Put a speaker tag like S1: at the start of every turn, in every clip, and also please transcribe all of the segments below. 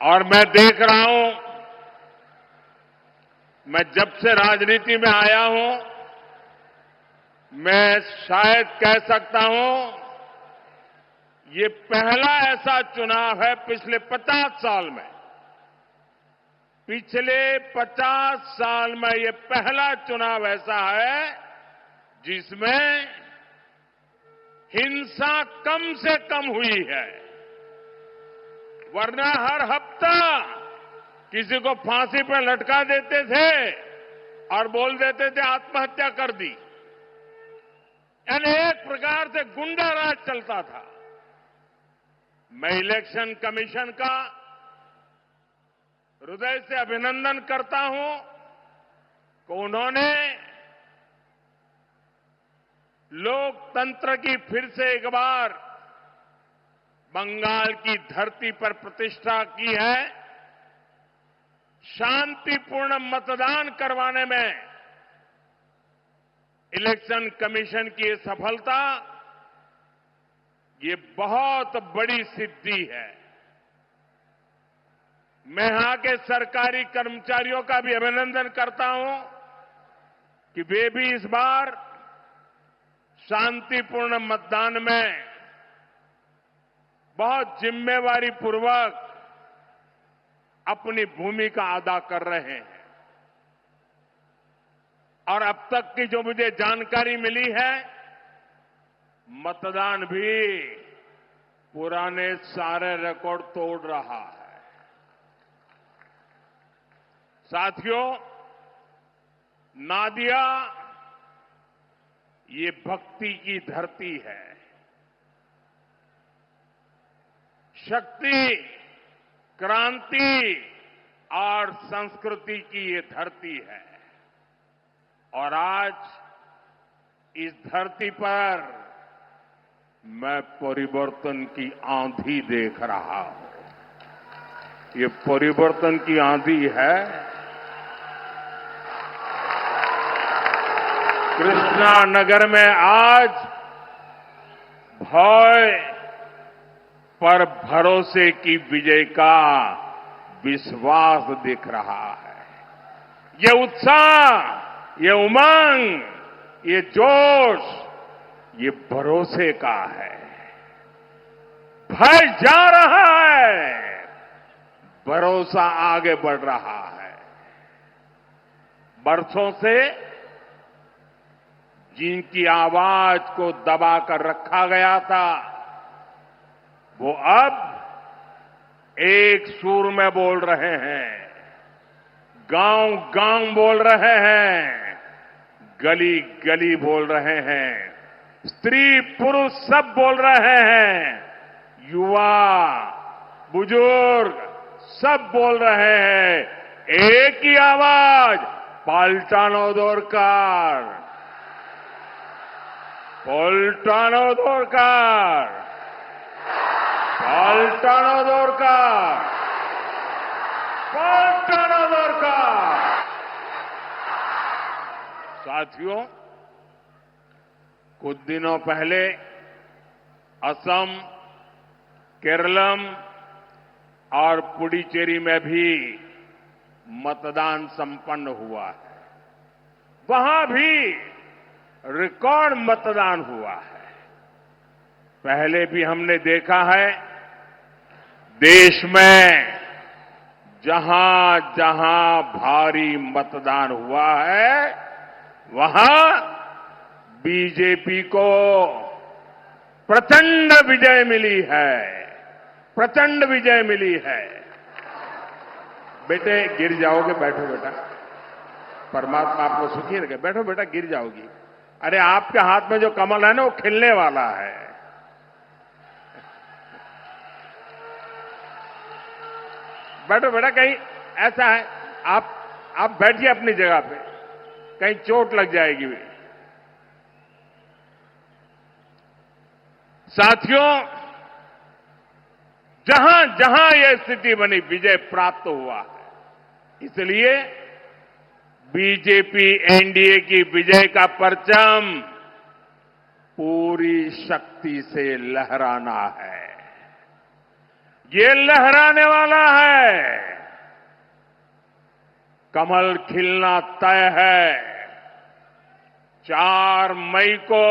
S1: और मैं देख रहा हूं, मैं जब से राजनीति में आया हूं, मैं शायद कह सकता हूं ये पहला ऐसा चुनाव है पिछले 50 साल में, पिछले 50 साल में ये पहला चुनाव ऐसा है जिसमें हिंसा कम से कम हुई है। वरना हर हफ्ता किसी को फांसी पर लटका देते थे और बोल देते थे आत्महत्या कर दी। यानी एक प्रकार से गुंडा राज चलता था। मैं इलेक्शन कमीशन का हृदय से अभिनंदन करता हूं कि उन्होंने लोकतंत्र की फिर से एक बार बंगाल की धरती पर प्रतिष्ठा की है। शांतिपूर्ण मतदान करवाने में इलेक्शन कमीशन की ये सफलता, ये बहुत बड़ी सिद्धि है। मैं यहां के सरकारी कर्मचारियों का भी अभिनंदन करता हूं कि वे भी इस बार शांतिपूर्ण मतदान में बहुत जिम्मेवारी पूर्वक अपनी भूमिका अदा कर रहे हैं। और अब तक की जो मुझे जानकारी मिली है, मतदान भी पुराने सारे रिकॉर्ड तोड़ रहा है। साथियों, नादिया ये भक्ति की धरती है, शक्ति, क्रांति और संस्कृति की ये धरती है। और आज इस धरती पर मैं परिवर्तन की आंधी देख रहा हूं। ये परिवर्तन की आंधी है। कृष्णा नगर में आज भय पर भरोसे की विजय का विश्वास दिख रहा है। ये उत्साह, ये उमंग, ये जोश, ये भरोसे का है। भय जा रहा है, भरोसा आगे बढ़ रहा है। बरसों से जिनकी आवाज को दबाकर रखा गया था, वो अब एक सुर में बोल रहे हैं, गांव गांव बोल रहे हैं, गली गली बोल रहे हैं, स्त्री पुरुष सब बोल रहे हैं, युवा बुजुर्ग सब बोल रहे हैं। एक ही आवाज, पाल्टानो दरकार, पाल्टानो दरकार, पाल्टानो दरकार, पाल्टानो दरकार। साथियों, कुछ दिनों पहले असम, केरलम और पुडुचेरी में भी मतदान संपन्न हुआ है। वहां भी रिकॉर्ड मतदान हुआ है। पहले भी हमने देखा है, देश में जहां जहां भारी मतदान हुआ है, वहां बीजेपी को प्रचंड विजय मिली है, प्रचंड विजय मिली है। बेटे गिर जाओगे, बैठो बेटा, परमात्मा आपको सुखी रखे। बैठो बेटा, गिर जाओगी। अरे आपके हाथ में जो कमल है ना, वो खिलने वाला है। बैठो बेटा, कहीं ऐसा है आप बैठिए अपनी जगह पे, कहीं चोट लग जाएगी। साथियों, जहां जहां यह स्थिति बनी, विजय प्राप्त हुआ है। इसलिए बीजेपी एनडीए की विजय का परचम पूरी शक्ति से लहराना है। ये लहराने वाला है। कमल खिलना तय है। 4 मई को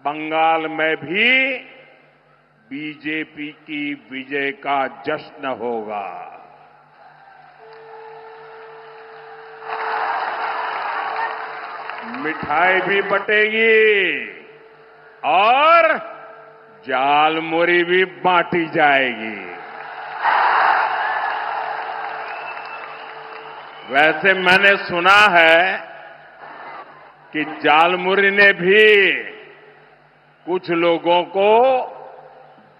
S1: बंगाल में भी बीजेपी की विजय का जश्न होगा। मिठाई भी बटेगी और जालमुरी भी बांटी जाएगी। वैसे मैंने सुना है कि जालमुरी ने भी कुछ लोगों को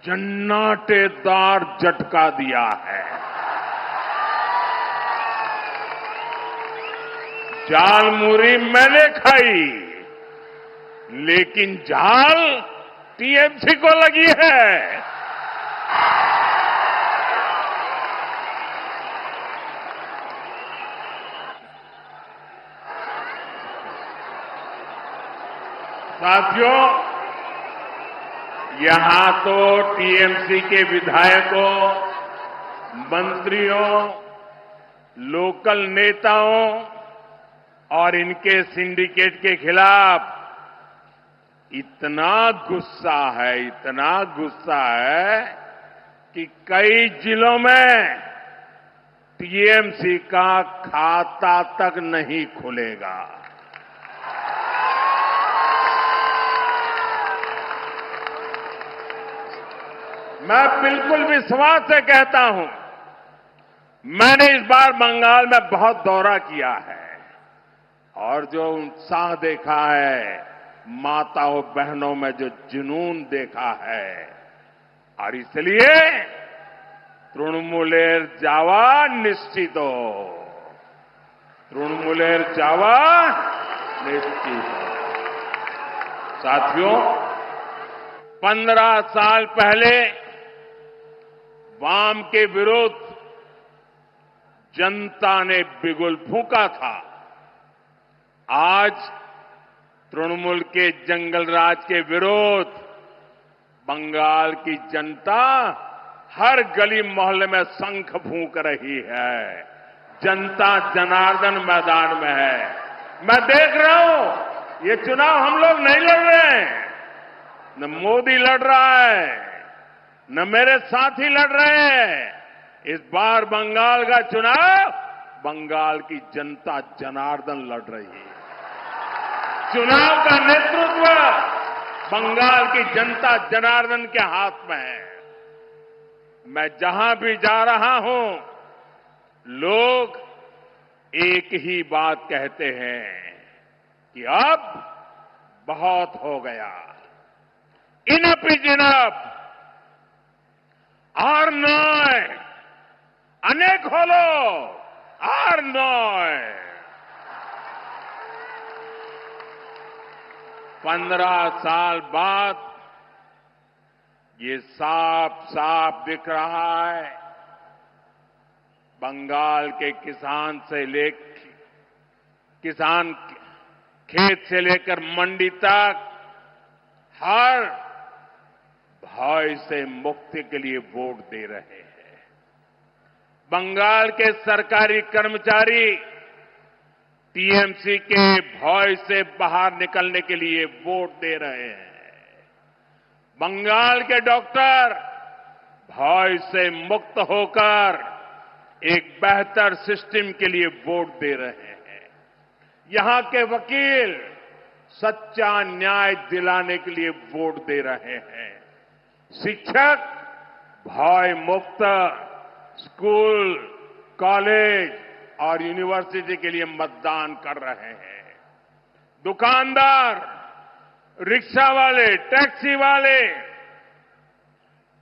S1: जन्नाटेदार झटका दिया है। जालमुरी मैंने खाई, लेकिन झाल टीएमसी को लगी है। साथियों, यहां तो टीएमसी के विधायकों, मंत्रियों, लोकल नेताओं और इनके सिंडिकेट के खिलाफ इतना गुस्सा है कि कई जिलों में टीएमसी का खाता तक नहीं खुलेगा। मैं बिल्कुल विश्वास से कहता हूं, मैंने इस बार बंगाल में बहुत दौरा किया है और जो उत्साह देखा है, माताओं बहनों में जो जुनून देखा है, और इसलिए तृणमूलेर जावा निश्चितो, तृणमूलेर जावा निश्चित। साथियों, 15 साल पहले वाम के विरुद्ध जनता ने बिगुल फूंका था। आज तृणमूल के जंगल राज के विरुद्ध बंगाल की जनता हर गली मोहल्ले में शंख फूंक रही है। जनता जनार्दन मैदान में है। मैं देख रहा हूं, ये चुनाव हम लोग नहीं लड़ रहे हैं, न मोदी लड़ रहा है, न मेरे साथी लड़ रहे हैं। इस बार बंगाल का चुनाव बंगाल की जनता जनार्दन लड़ रही है। चुनाव का नेतृत्व बंगाल की जनता जनार्दन के हाथ में है। मैं जहां भी जा रहा हूं, लोग एक ही बात कहते हैं कि अब बहुत हो गया, इनफ इज इनफ, और नॉय, अनेक खोलो, और नॉय। 15 साल बाद ये साफ साफ दिख रहा है, बंगाल के किसान खेत से लेकर मंडी तक हर भय से मुक्ति के लिए वोट दे रहे हैं। बंगाल के सरकारी कर्मचारी टीएमसी के भय से बाहर निकलने के लिए वोट दे रहे हैं। बंगाल के डॉक्टर भय से मुक्त होकर एक बेहतर सिस्टम के लिए वोट दे रहे हैं। यहां के वकील सच्चा न्याय दिलाने के लिए वोट दे रहे हैं। शिक्षक भय मुक्त स्कूल, कॉलेज और यूनिवर्सिटी के लिए मतदान कर रहे हैं। दुकानदार, रिक्शा वाले, टैक्सी वाले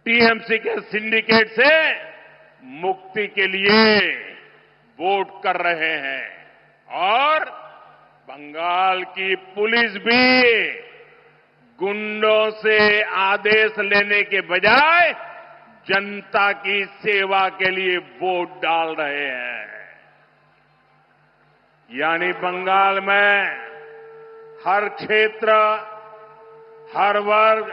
S1: टीएमसी के सिंडिकेट से मुक्ति के लिए वोट कर रहे हैं। और बंगाल की पुलिस भी गुंडों से आदेश लेने के बजाय जनता की सेवा के लिए वोट डाल रहे हैं। यानी बंगाल में हर क्षेत्र, हर वर्ग,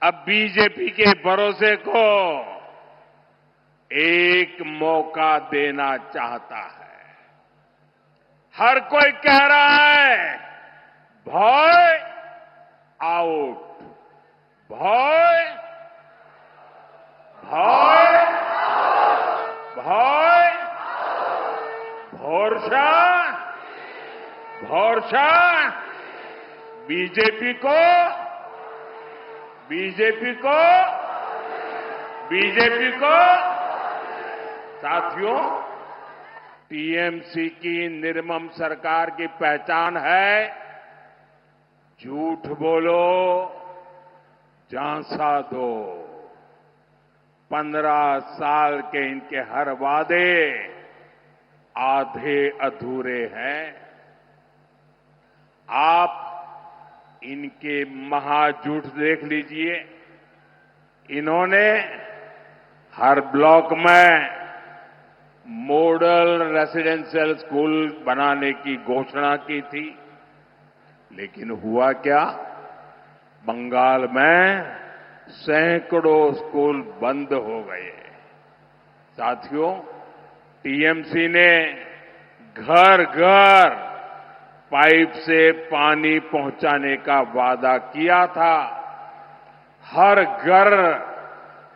S1: अब बीजेपी के भरोसे को एक मौका देना चाहता है। हर कोई कह रहा है भय आउट, भय भय भय भरोसा भरोसा बीजेपी को बीजेपी को बीजेपी को साथियों, टीएमसी की निर्मम सरकार की पहचान है झूठ बोलो, झांसा दो। 15 साल के इनके हर वादे आधे अधूरे हैं। आप इनके महाझूठ देख लीजिए। इन्होंने हर ब्लॉक में मॉडल रेसिडेंशियल स्कूल बनाने की घोषणा की थी, लेकिन हुआ क्या? बंगाल में सैकड़ों स्कूल बंद हो गए। साथियों, टीएमसी ने घर घर पाइप से पानी पहुंचाने का वादा किया था। हर घर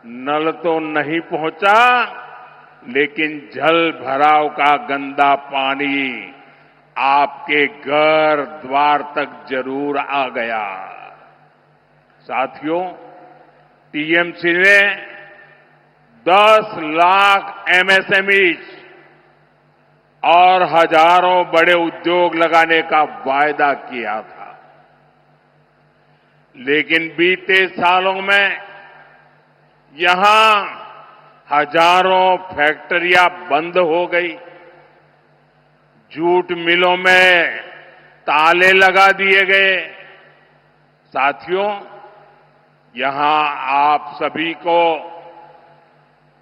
S1: नल तो नहीं पहुंचा, लेकिन जल भराव का गंदा पानी आपके घर द्वार तक जरूर आ गया। साथियों, टीएमसी ने 10 लाख एमएसएमईज और हजारों बड़े उद्योग लगाने का वायदा किया था, लेकिन बीते सालों में यहां हजारों फैक्ट्रियां बंद हो गई, जूट मिलों में ताले लगा दिए गए। साथियों, यहां आप सभी को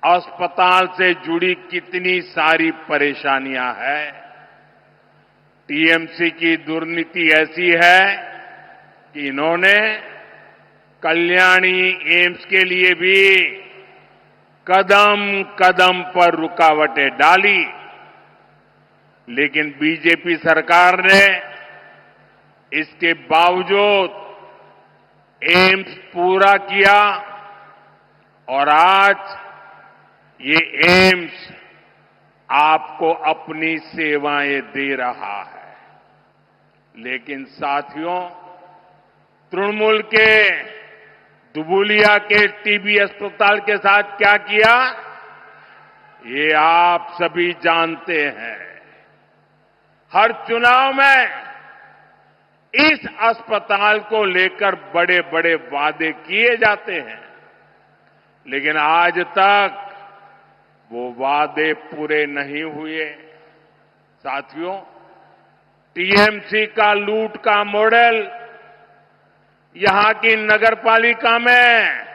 S1: अस्पताल से जुड़ी कितनी सारी परेशानियां हैं। टीएमसी की दुर्नीति ऐसी है कि इन्होंने कल्याणी एम्स के लिए भी कदम कदम पर रुकावटें डाली, लेकिन बीजेपी सरकार ने इसके बावजूद एम्स पूरा किया और आज ये एम्स आपको अपनी सेवाएं दे रहा है। लेकिन साथियों, तृणमूल के दुबुलिया के टीबी अस्पताल के साथ क्या किया, ये आप सभी जानते हैं। हर चुनाव में इस अस्पताल को लेकर बड़े बड़े वादे किए जाते हैं, लेकिन आज तक वो वादे पूरे नहीं हुए। साथियों, टीएमसी का लूट का मॉडल यहां की नगरपालिका में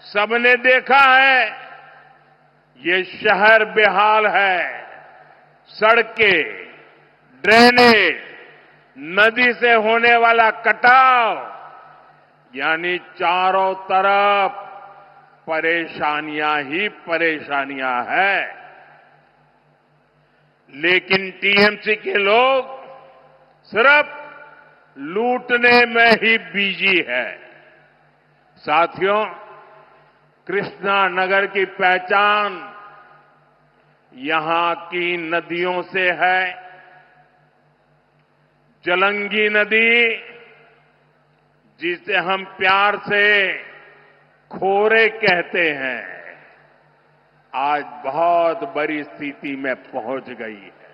S1: सबने देखा है। ये शहर बेहाल है। सड़कें, ड्रेनेज, नदी से होने वाला कटाव, यानी चारों तरफ परेशानियां ही परेशानियां हैं। लेकिन टीएमसी के लोग सिर्फ लूटने में ही बिजी है। साथियों, कृष्णा नगर की पहचान यहां की नदियों से है। जलंगी नदी, जिसे हम प्यार से खोरे कहते हैं, आज बहुत बड़ी स्थिति में पहुंच गई है।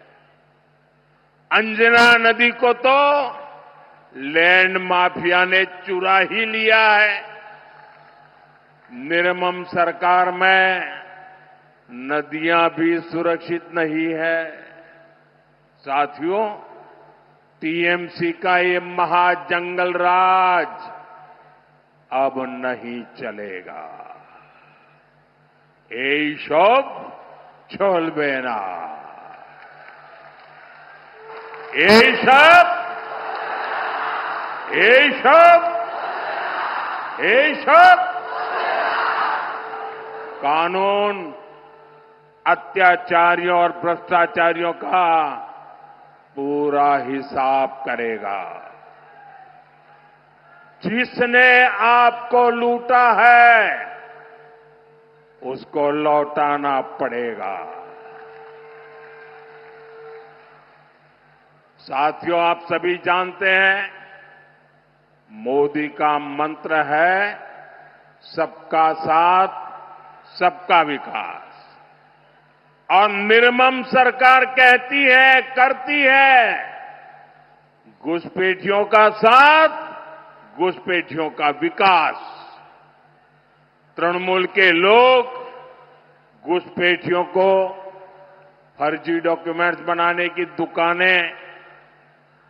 S1: अंजना नदी को तो लैंड माफिया ने चुरा ही लिया है। निर्मम सरकार में नदियां भी सुरक्षित नहीं है। साथियों, टीएमसी का ये महाजंगल राज अब नहीं चलेगा। এইসব চলবে না। এইসব এইসব এইসব कानून अत्याचारियों और भ्रष्टाचारियों का पूरा हिसाब करेगा। जिसने आपको लूटा है उसको लौटाना पड़ेगा। साथियों, आप सभी जानते हैं मोदी का मंत्र है सबका साथ, सबका विकास। और निर्मम सरकार कहती है, करती है, घुसपैठियों का साथ, घुसपैठियों का विकास। तृणमूल के लोग घुसपैठियों को फर्जी डॉक्यूमेंट्स बनाने की दुकानें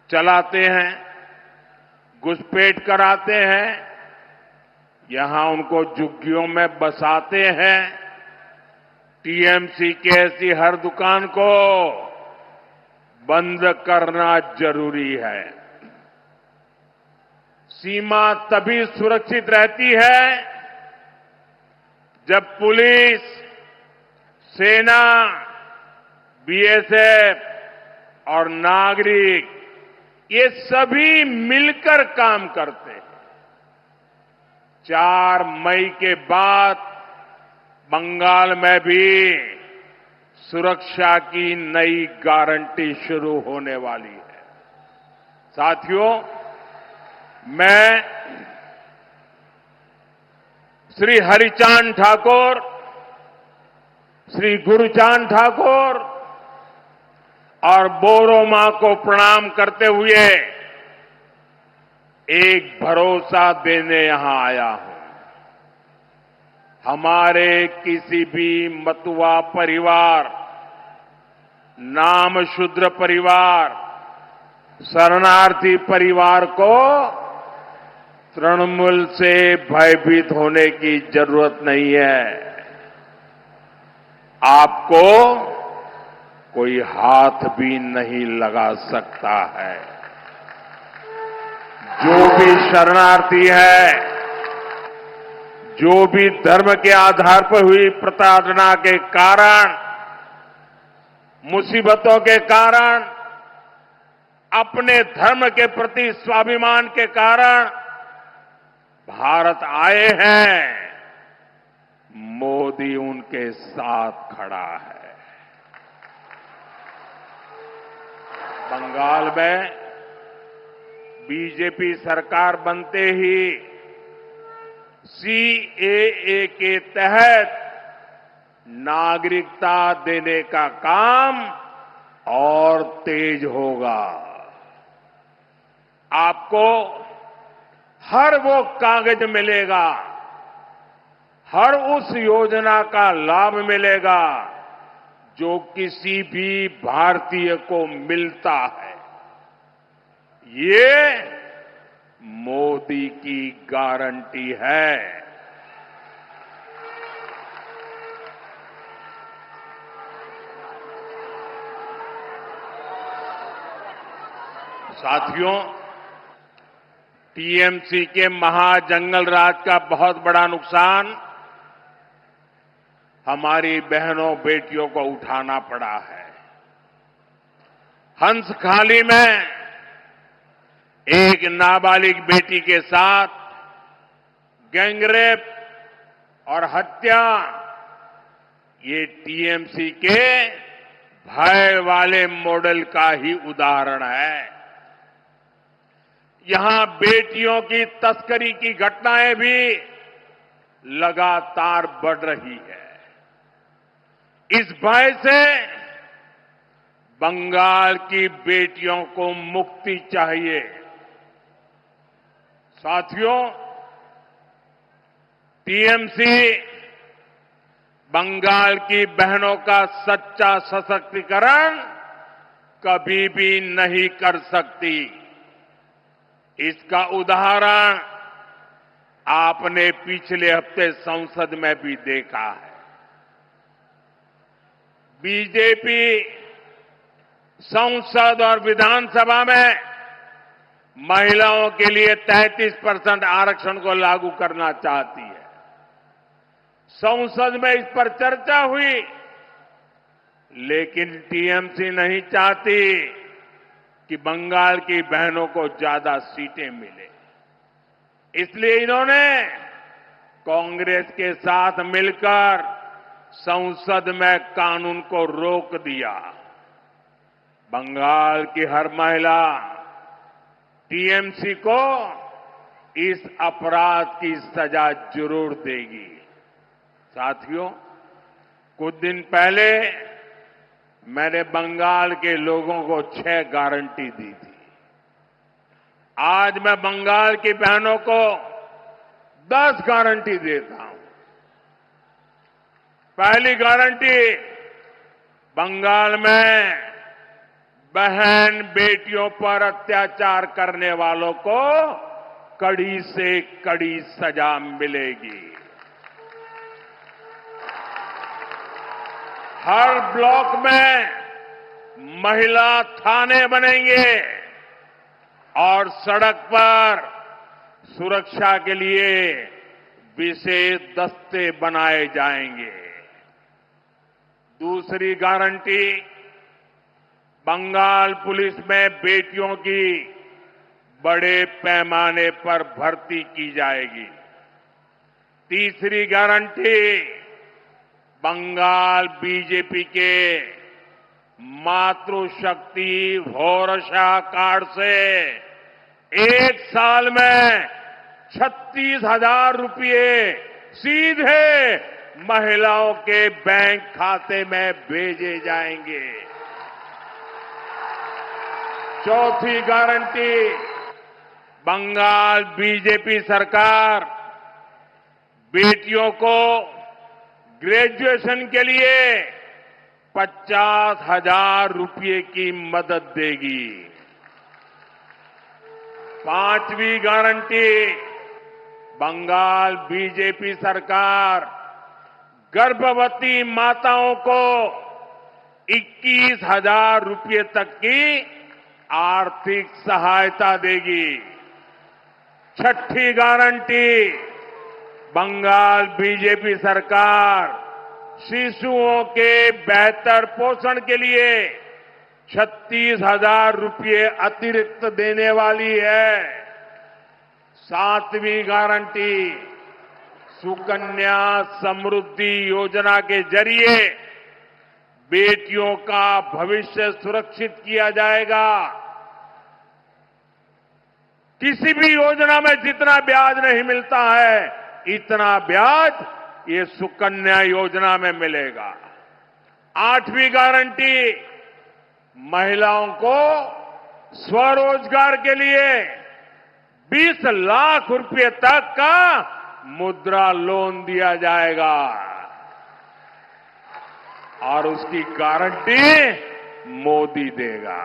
S1: चलाते हैं, घुसपैठ कराते हैं, यहां उनको झुग्गियों में बसाते हैं। टीएमसी की ऐसी हर दुकान को बंद करना जरूरी है। सीमा तभी सुरक्षित रहती है जब पुलिस, सेना, बीएसएफ और नागरिक ये सभी मिलकर काम करते हैं। 4 मई के बाद बंगाल में भी सुरक्षा की नई गारंटी शुरू होने वाली है। साथियों, मैं श्री हरिचांद ठाकुर, श्री गुरुचांद ठाकुर और बोरो मां को प्रणाम करते हुए एक भरोसा देने यहां आया हूं। हमारे किसी भी मतुआ परिवार, नामशूद्र परिवार, शरणार्थी परिवार को तृणमूल से भयभीत होने की जरूरत नहीं है। आपको कोई हाथ भी नहीं लगा सकता है। जो भी शरणार्थी है, जो भी धर्म के आधार पर हुई प्रताड़ना के कारण, मुसीबतों के कारण, अपने धर्म के प्रति स्वाभिमान के कारण भारत आए हैं, मोदी उनके साथ खड़ा है। बंगाल में बीजेपी सरकार बनते ही सीएए के तहत नागरिकता देने का काम और तेज होगा। आपको हर वो कागज मिलेगा, हर उस योजना का लाभ मिलेगा जो किसी भी भारतीय को मिलता है। ये मोदी की गारंटी है। साथियों, टीएमसी के महाजंगल राज का बहुत बड़ा नुकसान हमारी बहनों बेटियों को उठाना पड़ा है। हंसखाली में एक नाबालिग बेटी के साथ गैंगरेप और हत्या, ये टीएमसी के भय वाले मॉडल का ही उदाहरण है। यहां बेटियों की तस्करी की घटनाएं भी लगातार बढ़ रही है। इस भय से बंगाल की बेटियों को मुक्ति चाहिए। साथियों, टीएमसी बंगाल की बहनों का सच्चा सशक्तिकरण कभी भी नहीं कर सकती। इसका उदाहरण आपने पिछले हफ्ते संसद में भी देखा है। बीजेपी संसद और विधानसभा में महिलाओं के लिए 33% आरक्षण को लागू करना चाहती है। संसद में इस पर चर्चा हुई, लेकिन टीएमसी नहीं चाहती कि बंगाल की बहनों को ज्यादा सीटें मिले। इसलिए इन्होंने कांग्रेस के साथ मिलकर संसद में कानून को रोक दिया। बंगाल की हर महिला टीएमसी को इस अपराध की सजा जरूर देगी। साथियों, कुछ दिन पहले मैंने बंगाल के लोगों को 6 गारंटी दी थी। आज मैं बंगाल की बहनों को 10 गारंटी देता हूं। पहली गारंटी, बंगाल में बहन बेटियों पर अत्याचार करने वालों को कड़ी से कड़ी सजा मिलेगी। हर ब्लॉक में महिला थाने बनेंगे और सड़क पर सुरक्षा के लिए विशेष दस्ते बनाए जाएंगे। दूसरी गारंटी, बंगाल पुलिस में बेटियों की बड़े पैमाने पर भर्ती की जाएगी। तीसरी गारंटी, बंगाल बीजेपी के मातृशक्ति भरोसा कार्ड से 1 साल में 36,000 रुपये सीधे महिलाओं के बैंक खाते में भेजे जाएंगे। चौथी गारंटी, बंगाल बीजेपी सरकार बेटियों को ग्रेजुएशन के लिए 50,000 रुपये की मदद देगी। पांचवी गारंटी, बंगाल बीजेपी सरकार गर्भवती माताओं को 21,000 रुपये तक की आर्थिक सहायता देगी। छठी गारंटी, बंगाल बीजेपी सरकार शिशुओं के बेहतर पोषण के लिए 36,000 रुपये अतिरिक्त देने वाली है। सातवीं गारंटी, सुकन्या समृद्धि योजना के जरिए बेटियों का भविष्य सुरक्षित किया जाएगा। किसी भी योजना में जितना ब्याज नहीं मिलता है, इतना ब्याज ये सुकन्या योजना में मिलेगा। आठवीं गारंटी, महिलाओं को स्वरोजगार के लिए 20 लाख रुपए तक का मुद्रा लोन दिया जाएगा और उसकी गारंटी मोदी देगा।